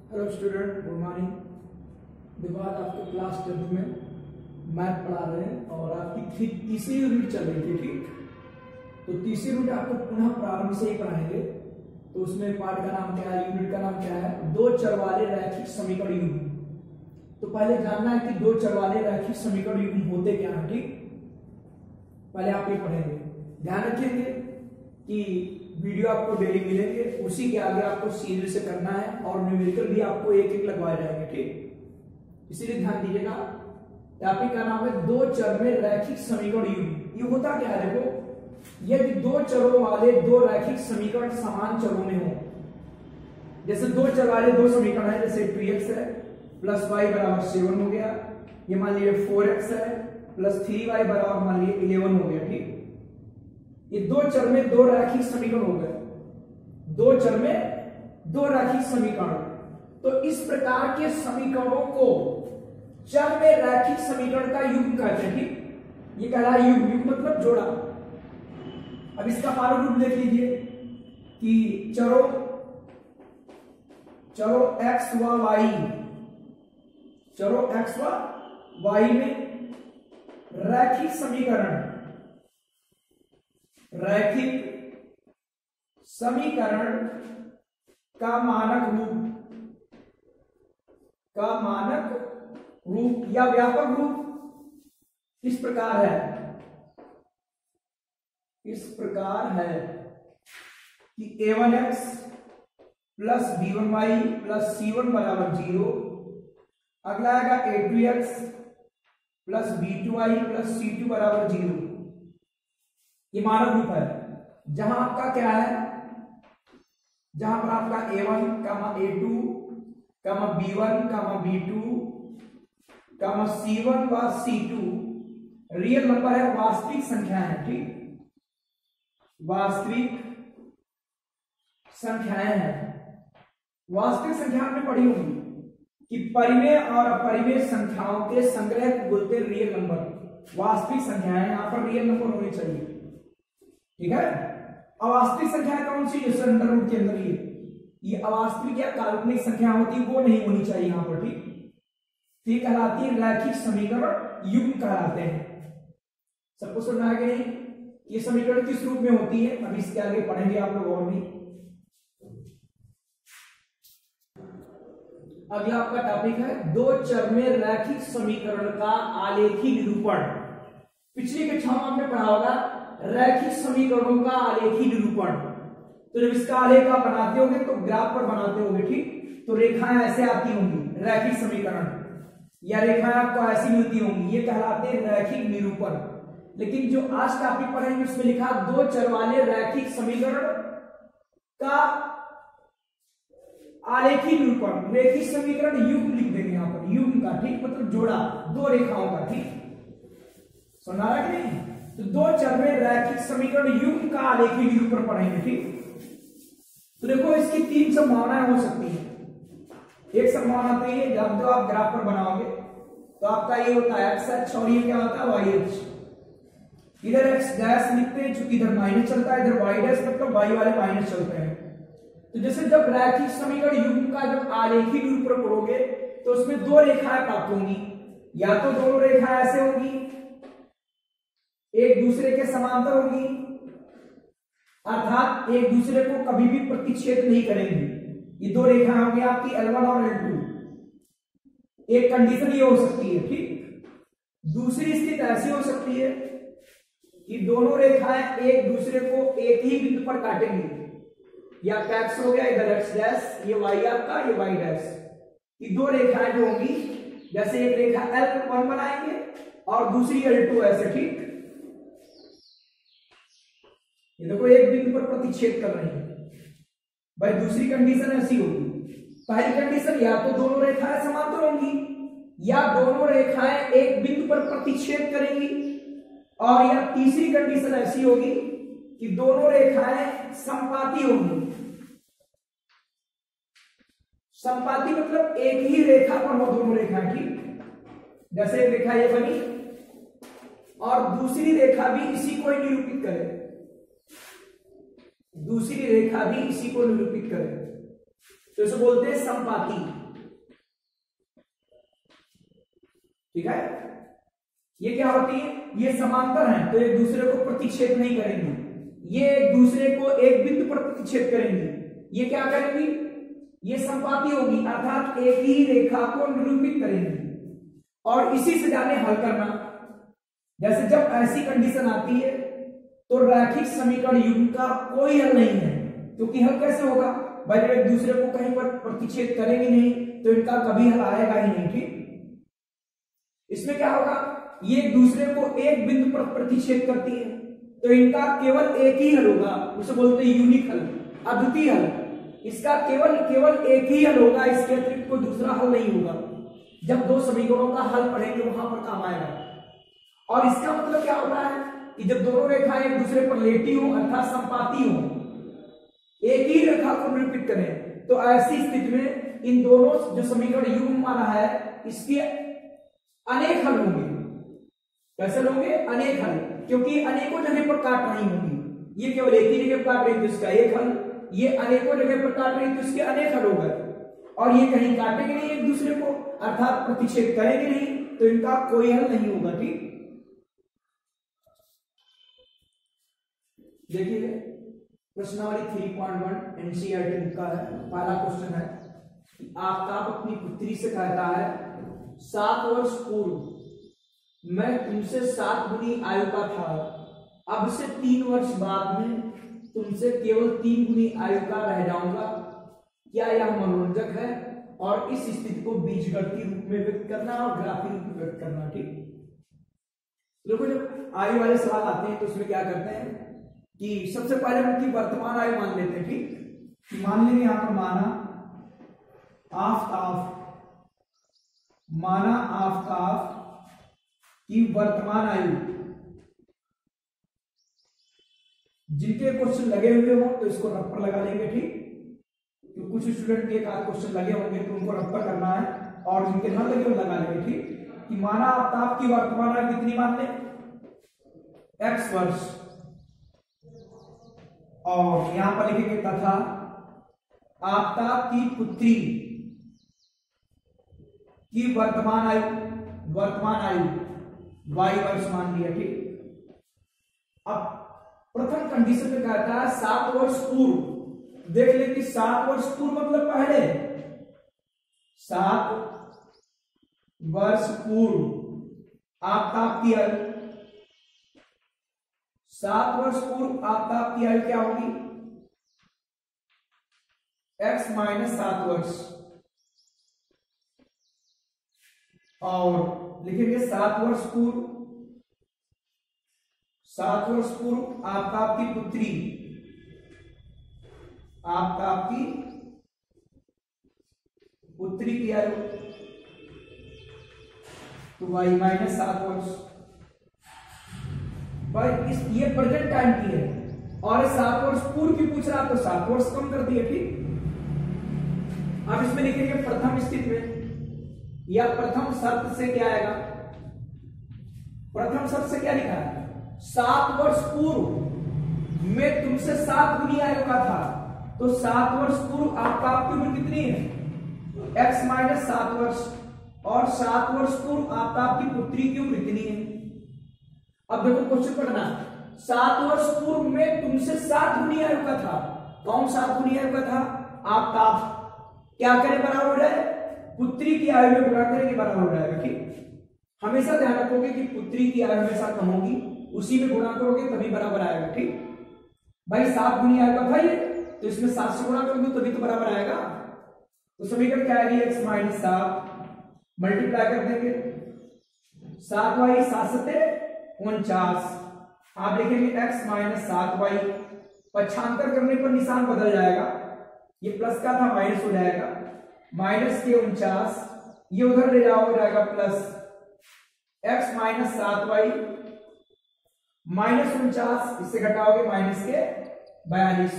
Hello student, good morning. देखो आज आपको क्लास 10th में मैथ पढ़ा रहे हैं और आपकी तीसरी यूनिट चल रही थी। ठीक, तो तीसरी यूनिट आपको पुनः प्रारंभ से ही पढ़ाएंगे। तो उसमें पार्ट का नाम क्या है, यूनिट का नाम क्या है? दो चर वाले रैखिक समीकरण युग्म। तो पहले जानना है कि दो चर वाले रैखिक समीकरण युग्म होते क्या है। ठीक, पहले आप ये पढ़ेंगे। ध्यान रखेंगे कि वीडियो आपको डेली मिलेंगे, उसी के आगे आपको सीरियल से करना है और न्यूमेरिकल भी आपको एक एक लगवाए जाएंगे। ठीक, इसीलिए ध्यान दीजिएगा। टॉपिक का नाम है दो चर में रैखिक समीकरण युग्म। ये होता क्या है? देखो, यदि दो चरों वाले दो रैखिक समीकरण समान चरों में हो, जैसे दो चर वाले दो समीकरण है, जैसे 2x है प्लस y बराबर 7 हो गया, ये मान लीजिए 4x है प्लस 3y बराबर मान लीजिए 11 हो गया। ठीक, ये दो चर में दो रैखिक समीकरण हो गए, दो चर में दो रैखिक समीकरण। तो इस प्रकार के समीकरणों को चर में रैखिक समीकरण का युग्म कहते हैं। ठीक, ये कहलाता है युग्म। युग्म मतलब जोड़ा। अब इसका पालन रूप देख लीजिए कि चरों x व y, चरों x व y में रैखिक समीकरण, रैखिक समीकरण का मानक रूप या व्यापक रूप इस प्रकार है कि a1x plus b1y plus c1 बराबर 0। अगला आएगा a2x plus b2y plus c2 बराबर 0। ये मानक रूप है। जहां आपका क्या है, जहां पर आपका a1, a2, b1, b2, c1 व c2 रियल नंबर है, वास्तविक संख्या है। ठीक, वास्तविक संख्याएं हैं। वास्तविक संख्या आपने पढ़ी होगी कि परिमेय और अपरिमेय संख्याओं के संग्रह को बोलते हैं रियल नंबर। वास्तविक संख्याएं, यहां पर रियल नंबर होने चाहिए। ठीक है, अवास्तविक संख्या कौन सी? जैसे अंडर रूट के अंदर ये अवास्तविक या काल्पनिक संख्या होती है, वो नहीं होनी चाहिए यहां पर। ठीक, ये कहलाती है रैखिक समीकरण युग्म कहलाते हैं। सबको समझ आ गया? ये समीकरण किस रूप में होती है, अब इसके आगे पढ़ेंगे आप लोग और भी। अगला आपका टॉपिक है दो चर में रैखिक समीकरण का आलेखी निरूपण। पिछली कक्षा में आपने पढ़ा होगा रैखिक समीकरणों का आलेखी निरूपण। तो जब इसका आलेख आप बनाते होंगे तो ग्राफ पर बनाते होंगे। ठीक, तो रेखाएं ऐसे आती होंगी, रैखिक समीकरण या रेखाएं आपको ऐसी मिलती होंगी, ये कहलाते हैं रैखिक निरूपण। लेकिन जो आज टॉपिक पढ़ेंगे उसमें लिखा दो चर वाले रैखिक समीकरण का आलेखी निरूपण। रैखिक समीकरण युग्म लिख देंगे यहां पर, युग्म का। ठीक, मतलब जोड़ा दो रेखाओं का। ठीक, सुना रहा कि नहीं? तो दो चर में रैखिक समीकरण युग्म का आलेखी निरूपण पढ़ेंगे। ठीक, तो देखो इसकी तीन संभावनाएं हो सकती है। एक संभावना तो ये, जब जो आप ग्राफ पर बनाओगे तो आपका ये होता है x और ये क्या होता है y। इधर x डैश लिखते हैं चूंकि इधर माइनस चलता है, इधर y डैश मतलब y वाले माइनस चलते हैं। तो जैसे जब रैखिक समीकरण युग्म का जब आलेखी निरूपण करोगे तो उसमें दो रेखाएं प्राप्त होंगी। या तो दोनों रेखाएं ऐसे होंगी, एक दूसरे के समांतर होंगी, अर्थात एक दूसरे को कभी भी प्रतिच्छेद नहीं करेंगी। ये दो रेखाएं होंगी आपकी L1 और L2। एक कंडीशन ये हो सकती है। ठीक, दूसरी स्थिति ऐसी हो सकती है कि दोनों रेखाएं एक दूसरे को एक ही बिंदु पर काटेंगी। या x हो गया, इधर x डैश, ये y आपका, ये y डैश। ये दो रेखाएं जो होंगी, जैसे एक रेखा L1 बनाएंगे और दूसरी L2 ऐसे। ठीक, ये देखो एक बिंदु पर प्रतिच्छेद कर रही है। भाई दूसरी कंडीशन ऐसी होगी। पहली कंडीशन, या तो दोनों रेखाएं समांतर होंगी या दोनों रेखाएं एक बिंदु पर प्रतिच्छेद करेंगी। और या तीसरी कंडीशन ऐसी होगी कि दोनों रेखाएं समपाती होंगी। समपाती मतलब एक ही रेखा पर हो दोनों रेखाएं। ठीक, जैसे एक रेखा ये बनी और दूसरी रेखा भी इसी को निरूपित करे, दूसरी रेखा भी इसी को निरूपित करे। तो इसे बोलते हैं संपाती। ठीक है, ये क्या होती है, ये समांतर हैं तो एक दूसरे को प्रतिच्छेद नहीं करेंगे, ये एक दूसरे को एक बिंदु पर प्रतिच्छेद करेंगे। ये क्या करेंगी, ये संपाती होगी अर्थात एक ही रेखा को निरूपित करेंगी। और इसी से जाने हल करना, जैसे जब ऐसी कंडीशन आती है तो रैखिक समीकरण युग्म का कोई हल नहीं है, क्योंकि हल कैसे होगा भाई, जब एक दूसरे को कहीं पर प्रतिच्छेद करेंगे नहीं तो इनका कभी हल आएगा ही नहीं। ठीक, इसमें क्या होगा, ये एक दूसरे को एक बिंदु पर प्रतिच्छेद करती है तो इनका केवल एक ही हल होगा, उसे बोलते हैं यूनिक हल, अद्वितीय हल। इसका केवल एक ही हल होगा, इसके अतिरिक्त कोई दूसरा हल नहीं होगा। जब दो समीकरणों का हल पढ़ेंगे वहां पर काम आएगा। और इसका मतलब क्या होता है कि जब दोनों रेखाएं एक दूसरे पर लेटी हो अर्थात संपाती हो, एक ही रेखा को निरूपित करें, तो ऐसी स्थिति में इन दोनों जो समीकरण युग्म माना है इसके अनेक हल होंगे। कैसे होंगे, अनेक हल, क्योंकि अनेकों जगह पर काट रही होंगी। ये केवल एक ही जगह पर काट रही तो इसका एक हल, ये अनेकों जगह पर काट रही तो इसके अनेक हल हो गए। और ये कहीं काटेंगे नहीं एक दूसरे को अर्थात प्रतिच्छेद करेंगे नहीं तो इनका कोई हल नहीं होगा। ठीक, देखिए प्रश्नावली 3.1 एनसीईआरटी बुक का है। पहला क्वेश्चन है कि आफ्ताब अपनी पुत्री से कहता है 7 वर्ष पूर्व मैं तुमसे 7 गुनी आयु का था, अब से 3 वर्ष बाद में तुमसे केवल 3 गुनी आयु का रह जाऊंगा। क्या यह मनोरंजक है? और इस स्थिति को बीजगणितीय रूप में व्यक्त करना और ग्राफिक रूप में व्यक्त करना। ठीक, देखो जब आयु वाले सवाल आते हैं तो उसमें क्या करते हैं कि सबसे पहले उनकी वर्तमान आयु मान लेते हैं। ठीक, मान लेंगे यहां पर माना आफ्ताब की वर्तमान आयु, जिनके क्वेश्चन लगे हुए हो तो इसको रफ पर लगा लेंगे। ठीक, तो कुछ स्टूडेंट के एक आध क्वेश्चन लगे होंगे तो उनको रफ पर करना है, और जिनके न लगे वो लगा लेंगे। ठीक, कि माना आफ्ताब की वर्तमान आयु कितनी मान लें, x वर्ष, और यहां पर लिखेंगे तथा आफ्ताब की पुत्री की वर्तमान आयु y वर्ष मान लिया। ठीक, अब प्रथम कंडीशन में कहता है 7 वर्ष पूर्व। देख ले कि 7 वर्ष पूर्व मतलब पहले, 7 वर्ष पूर्व आफ्ताब की आयु, 7 वर्ष पूर्व आफ्ताब की आयु क्या होगी, x माइनस 7 वर्ष, और लिखेंगे 7 वर्ष पूर्व आफ्ताब की पुत्री, की आयु तो y माइनस 7 वर्ष। भाई ये प्रेजेंट टाइम की है और 7 वर्ष पूर्व की पूछ रहा तो 7 वर्ष कम कर दिए। ठीक, अब इसमें लिखेंगे प्रथम स्थिति में या प्रथम शर्त से क्या आएगा, प्रथम शर्त से क्या लिखा है, 7 वर्ष पूर्व में तुमसे 7 गुनी आयु का था, तो 7 वर्ष पूर्व आफ्ताब की उम्र कितनी है, x माइनस 7 वर्ष, और 7 वर्ष पूर्व आफ्ताब की पुत्री की उम्र कितनी है। अब देखो क्वेश्चन पढ़ना, 7 वर्ष पूर्व में तुमसे 7 गुनी आयु का था, कौन 7 गुनी आयु का था, आफ्ताब। क्या करें, बराबर हो जाए, पुत्री की आयु में गुणा करेंगे बराबर हो जाएगा। ठीक, हमेशा ध्यान रखोगे कि पुत्री की आयु हमेशा कम होगी, उसी में गुणा करोगे तभी बराबर आएगा। ठीक, भाई 7 गुनी आयु का था ये, तो इसमें 7 से गुणा करोगे तभी तो बराबर आएगा। तो समीकरण क्या आएगी, x माइनस 7 मल्टीप्लाई कर देंगे 7y 7 सते 49, आप लिखेंगे x माइनस 7y, पक्षांतर करने पर निशान बदल जाएगा, ये प्लस का था माइनस हो जाएगा, माइनस के 49, ये उधर ले जाओ हो जाएगा plus x minus 7y minus 49, इससे घटाओगे माइनस के 42।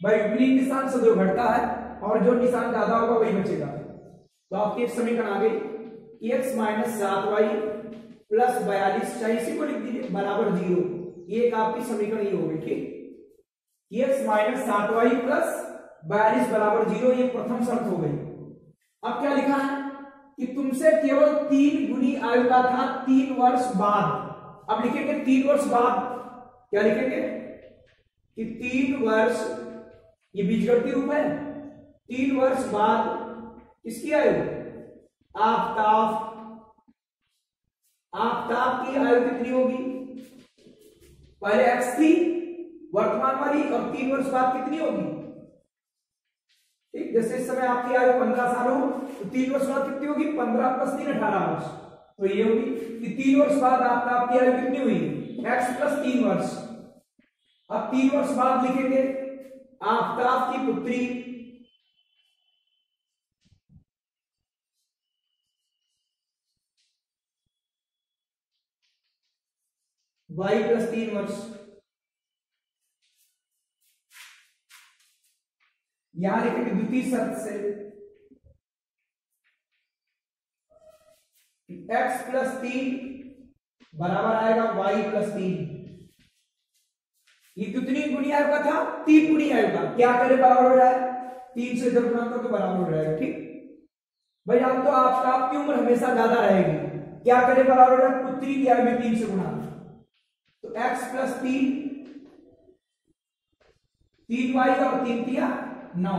भाई विपरीत निशान से जो घटता है और जो निशान ज्यादा होगा वही बचेगा, तो आपकी एक समीकरण आ गई कि x माइनस 7y प्लस 42, चाहे इसी को लिख दीजिए बराबर 0, ये एक आपकी समीकरण ये होगी। ठीक, x माइनस 7y प्लस 42 बराबर 0, ये प्रथम शर्त हो गई। अब क्या लिखा है कि तुमसे केवल 3 गुनी आयु का था 3 वर्ष बाद। अब लिखेंगे 3 वर्ष बाद, क्या लिखेंगे कि 3 वर्ष, ये बीजगणितीय रूप है, 3 वर्ष बाद किसकी आयु, आफताब की आयु कितनी होगी, पहले x थी वर्तमान वाली और 3 वर्ष बाद कितनी होगी, ठीक। जैसे इस समय आपकी आयु 15 साल हो तो 3 वर्ष बाद कितनी होगी, 15 + 3 18 वर्ष। तो ये होगी कि 3 वर्ष बाद आपकी आयु कितनी हुई, x + 3 वर्ष। अब 3 वर्ष बाद लिखेंगे आफताब की पुत्री y + 3 वर्ष। यहां लिखेंगे द्वितीय शर्त से x + 3 बराबर आएगा y + 3। ये कितनी गुनी आयु का था, 3 गुनी आयु का, क्या करे बराबर हो जाए, 3 से इधर गुणा करो तो बराबर हो जाएगा, ठीक। भाई आप तो आपकी उम्र हमेशा ज्यादा रहेगी, क्या करे बराबर हो जाए, पुत्री की आयु में 3 से गुणा, तो x + 3 3y और 3 दिया 9।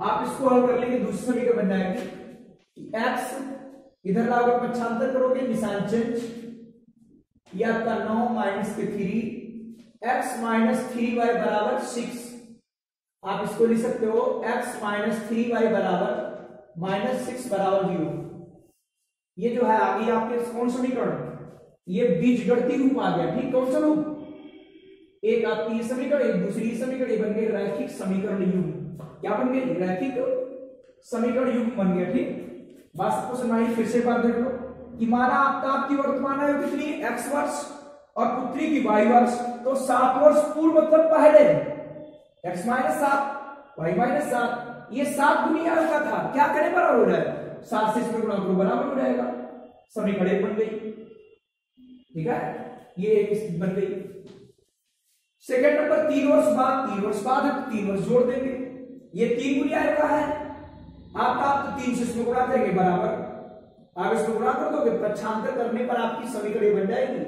आप इसको हल कर लेंगे, दूसरे समीकरण बन जाएगी x इधर लाओगे पक्षांतर करोगे, निशान चेंज, या 9 - 3 x - 3y बराबर 6। आप इसको लिख सकते हो x - 3y बराबर -6 बराबर 0। ये जो है आगे आपके कौन समीकरण, ये बीजगणितीय रूप आ गया, ठीक। कौन सा रूप, एक आपकी ये समीकरण, एक दूसरी समीकरण, ये बन गए रैखिक समीकरण युग्म। क्या बन गए, रैखिक समीकरण युग्म बन गया, ठीक। बात सबको सुनाई, फिर से एक बार देख लो कि माना आपकी वर्तमान आयु कितनी, x वर्ष और पुत्री की y वर्ष, तो 7 वर्ष पूर्व मतलब पहले x - 7 y - 7, ये 7 गुनी आयु का था, क्या करे बराबर हो जाए, 7 से इसमें गुणा करो बराबर हो जाएगा, समीकरण 1 बन गई, ठीक है। ये एक स्थिति बन गई। सेकंड नंबर 3 वर्ष बाद, 3 वर्ष बाद है तो 3 वर्ष जोड़ देंगे, ये 3 गुनी आयु का है आपका, तो 3 से इसमें गुणा करेंगे बराबर, आप इसको गुणा कर दोगे, पक्षांतर करने पर आपकी समीकरण बन जाएगी,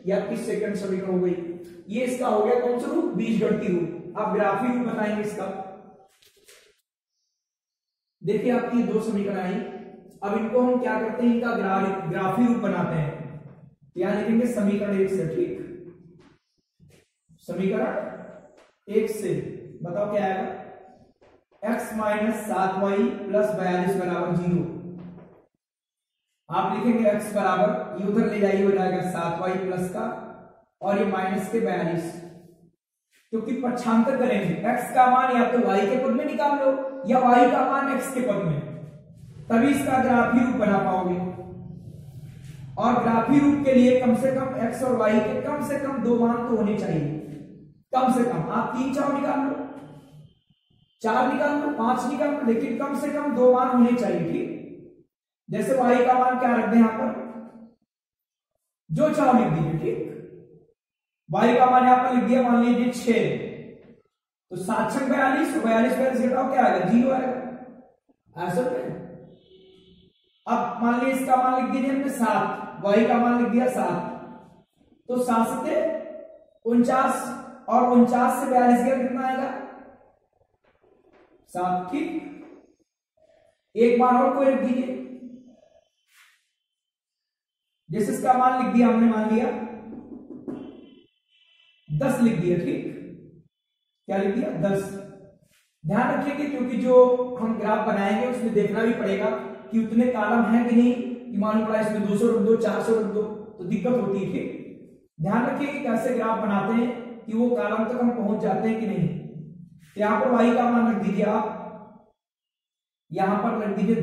ये आपकी सेकंड समीकरण हो गई। ये इसका हो गया कौन सा रूप, बीजगणितीय रूप। आप ग्राफी रूप बताएंगे इसका, देखिए आपकी 2 समीकरण आई। अब इनको हम क्या करते हैं, इनका ग्राफी रूप बनाते हैं। यहां लिखेंगे समीकरण 1 से, ठीक, समीकरण 1 से बताओ क्या आएगा, x - 7y + 42 बराबर 0। आप लिखेंगे x बराबर, ये उधर ले जाइए, हो जाएगा 7y प्लस का और ये माइनस के 42, क्योंकि पक्षांतर करेंगे, x का मान या तो y के पद में निकाल लो या y का मान x के पद में, तभी इसका ग्राफी रूप बना पाओगे। और ग्राफी रूप के लिए कम से कम x और y के कम से कम 2 मान तो होने चाहिए, कम से कम। आप 3 4 निकाल लो, 4 निकाल लो, 5 निकाल लो, लेकिन कम से कम 2 मान होने चाहिए, ठीक। जैसे y का मान क्या रख दें यहां पर, जो चाहो लिख दीजिए, ठीक। y का मान यहां पर लिख दिया, मान लीजिए 6, तो 7 6 42, 42 घटाओ क्या आएगा, 0 आएगा, ऐसा है। अब मान लीजिए इसका मान लिख दीजिए हमने 7, y का मान लिख दिया 7, तो 7 से 49 और 49 से 42 गया, कितना आएगा 7, ठीक। एक मान और कोई लिख दीजिए, जैसे इसका मान लिख दिया हमने, मान लिया 10 लिख दिया, ठीक। क्या लिख दिया, 10। ध्यान रखिए क्योंकि जो हम ग्राफ बनाएंगे उसमें देखना भी पड़ेगा कि उतने कॉलम है कि नहीं, कि मालूम पड़ा इसमें 200 रख दो, 400 रख दो, तो दिक्कत होती है, ठीक। ध्यान रखिए कि कैसे ग्राफ बनाते हैं कि वो कॉलम तक हम पहुंच जाते हैं कि नहीं। यहां पर y का मान रख दीजिए आप, यहां पर रख दीजिए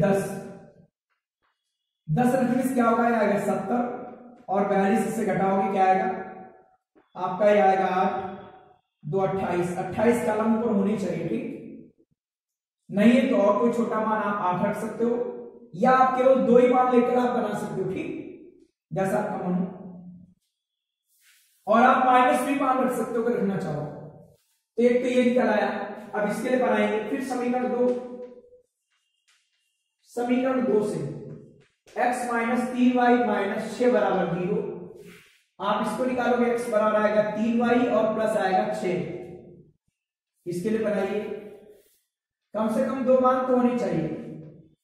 10 रखने से क्या होगा, आएगा 70 और 42 से घटाओगे क्या आएगा आपका, ये आएगा 8 2 28 कॉलम ऊपर होनी चाहिए, ठीक। नहीं है तो और कोई छोटा मान आप 8 रख सकते हो, या आप केवल 2 ही मान लेकर आप बना सकते हो, ठीक, जैसा आपका मन हो। और आप माइनस भी मान रख सकते हो अगर रखना चाहो। तो एक तो ये निकल आया, अब इसके लिए बनाएंगे फिर समीकरण 2। समीकरण 2 से x माइनस 3y माइनस 6 बराबर 0। आप इसको निकालोगे, x बराबर आएगा 3y और प्लस आएगा 6। इसके लिए बनाइए, कम से कम 2 मान तो होने चाहिए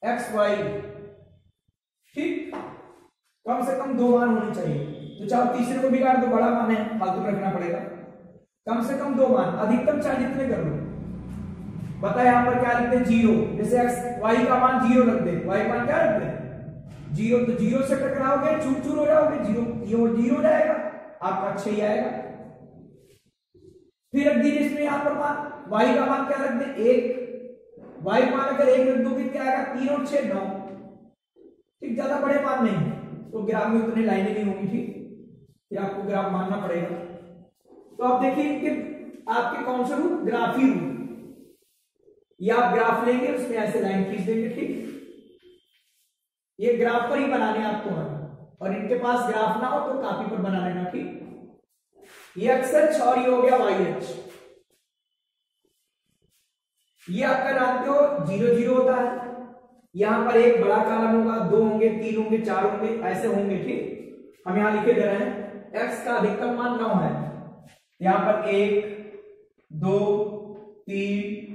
x y, ठीक, कम से कम 2 मान होने चाहिए। तो चाहे तीसरे को बिगाड़ दो, बड़ा मान है, फालतू में रखना पड़ेगा। कम से कम 2 मान, अधिकतम चाहे जितने कर लो। पता है यहाँ पर क्या लिखते हैं, 0। जैसे x y का मान 0 रख दे, y मान क्या रख दे 0, तो 0 से टकराओगे, चूर चूर हो जाओगे, 0 हो जाएगा, आपका 6 ही आएगा। फिर रख दीजिए इसमें यहाँ पर मान, y का मान क्या रख दे 1, y मान अगर 1 रख दोगे क्या आएगा 3 और 6 9, ठीक, ज्यादा बड़े मान नहीं, तो ग्राफ में उतनी लाइनें नहीं होंगी, ठीक, फिर आपको ग्राफ मानना पड़ेगा। तो आप देखिए कि आपके कौन से रूप, ग्राफी रूप, ये आप ग्राफ लेंगे उसमें ऐसे लाइन खींच देंगे, ठीक, ये ग्राफ पर ही बनाने आपको है, और इनके पास ग्राफ ना हो तो कॉपी पर बना लेना, ठीक। ये x अक्ष और ये हो गया y अक्ष। ये आपका जानते हो 0 0 होता है, यहां पर एक बड़ा कॉलम होगा, 2 होंगे, 3 होंगे, 4 होंगे, ऐसे होंगे, ठीक। हम यहां लिखे दे रहे हैं x का अधिकतम मान 9 है, यहां पर 1 2 3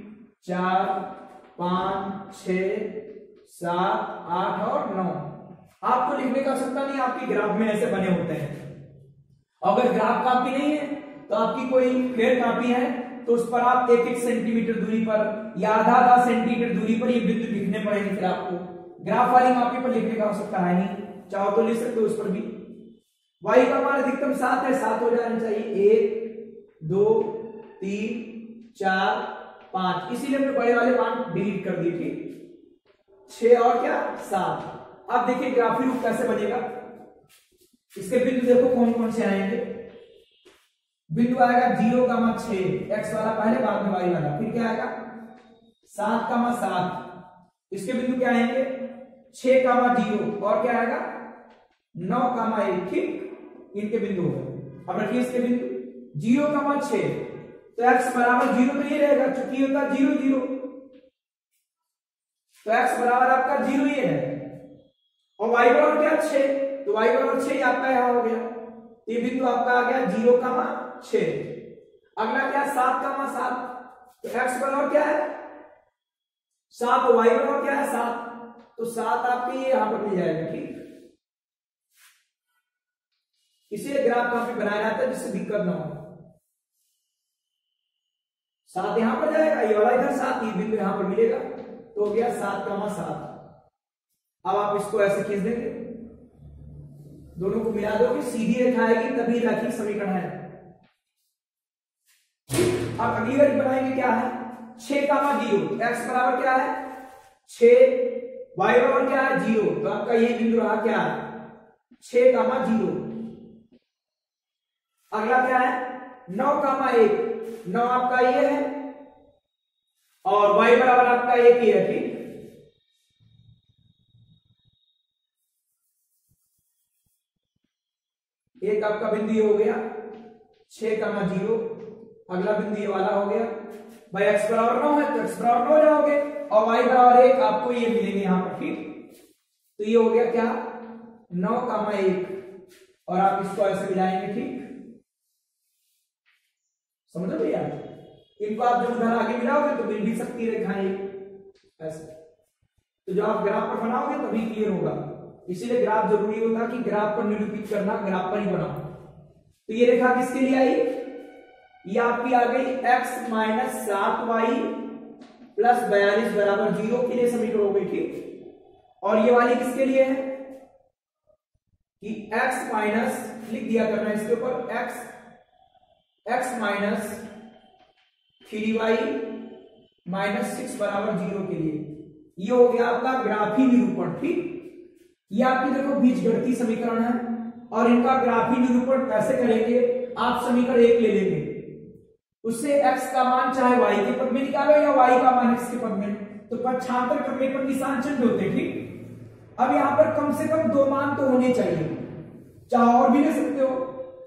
4 5 6 7 8 और 9। आपको लिखने का आवश्यकता नहीं, आपके ग्राफ में ऐसे बने होते हैं। अगर ग्राफ कॉपी नहीं है तो आपकी कोई फेयर कॉपी है तो उस पर आप 1-1 सेंटीमीटर दूरी पर या आधा सेंटीमीटर दूरी पर ये बिंदु लिखने पड़ेंगे। फिर आपको ग्राफ वाली कॉपी पर लिखने का आवश्यकता है नहीं, चाहो तो लिख सकते हो उस पर भी। y का मान अधिकतम 7 है, 7 हो जाना चाहिए, 1 2 3 4 5, इसीलिए हमने बड़े वाले मान डिलीट कर दिए, ठीक। 6 और क्या 7। अब देखिए ग्राफी रूप कैसे बनेगा, इसके बिंदु देखो कौन कौन से आएंगे। बिंदु आएगा 0, 6, x वाला पहले, बाद में y वाला, फिर क्या आएगा 7, 7। इसके बिंदु क्या आएंगे 6, 0 और क्या आएगा 9, 1, ठीक, इनके बिंदु हो गए। अब रखिए इसके बिंदु 0, 6, तो x बराबर 0 तो ये रहेगा, चूंकि होता 0 0, तो x बराबर आपका 0 ये है, और y बराबर क्या 6, तो y बराबर 6 आपका यहां हो गया, ये बिंदु आपका आ गया 0, 6। अगला क्या 7, 7, तो x बराबर क्या है 7, y बराबर क्या है 7, तो 7 आपके ये यहां पर मिल जाएगा, ठीक। इसीलिए ग्राफ कॉपी बनाया जाता है जिससे दिक्कत ना हो। 7 यहां पर जाएगा, ये वाला इधर 7, ये बिंदु यहां पर मिलेगा, तो हो गया 7, 7। अब आप इसको ऐसे खींच देंगे, दोनों को मिला दोगे, सीधी रेखा आएगी, तभी रैखिक समीकरण है। अब अगली वाली बनाएंगे, क्या है 6, 0, x बराबर क्या है 6, y बराबर क्या है 0, तो आपका ये बिंदु रहा क्या है 6, 0। अगला क्या है 9, 1, 9 आपका ये है, और y बराबर आपका 1 ही है, ठीक। एक आपका बिंदु ये हो गया 6, 0, अगला बिंदु ये वाला हो गया। भाई x बराबर 9 है तो x बराबर 9 जाओगे, और y बराबर 1 आपको ये मिलेंगे यहां पर, ठीक। तो ये हो गया क्या 9, 1, और आप इसको ऐसे मिलाएंगे, ठीक, समझो भैया। इनको आप जब उधर आगे मिलाओगे तो मिल भी सकती रेखाएं ऐसे, तो जब आप ग्राफ पर बनाओगे तभी क्लियर होगा। इसीलिए ग्राफ जरूरी होता है कि ग्राफ पर निरूपित करना, ग्राफ पर ही बनाओ। तो ये रेखा किसके लिए आई, ये आपकी आ गई x माइनस 7y प्लस 42 बराबर 0 के लिए समीकरण हो गई, ठीक। और ये वाली किसके लिए है कि x माइनस, लिख दिया करना इसके ऊपर, x माइनस 3y माइनस 6 बराबर 0 के लिए। ये हो गया आपका ग्राफी निरूपण, ठीक। ये आपकी देखो बीजगणितीय समीकरण है, और इनका ग्राफी निरूपण कैसे करेंगे, आप समीकरण 1 ले लेंगे, उससे x का मान चाहे y के पद में निकालो या y का मान x के पद में, तो पक्षांतर करने पर निशान चेंज होते, ठीक। अब यहाँ पर कम से कम 2 मान तो होने चाहिए, चाहे और भी ले सकते हो।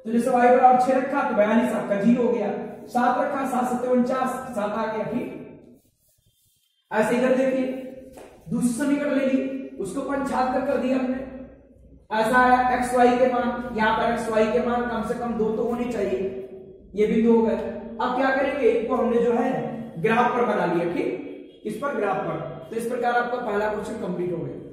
तो जैसे y बराबर 6 रखा तो 42 आपका 0 हो गया, 7 रखा 7 7 49, 7 आ गया, ठीक। ऐसे इधर देखिए दूसरी समीकरण ले ली, उसको 75 कर दिया हमने। ऐसा आया एक्स वाई के मान, यहाँ पर एक्स वाई के मान कम से कम 2 तो होने चाहिए, ये भी 2 हो गए। अब क्या करेंगे, इनको हमने जो है ग्राफ पर बना लिया, ठीक, इस पर ग्राफ पर। तो इस प्रकार आपका पहला क्वेश्चन कंप्लीट हो गया।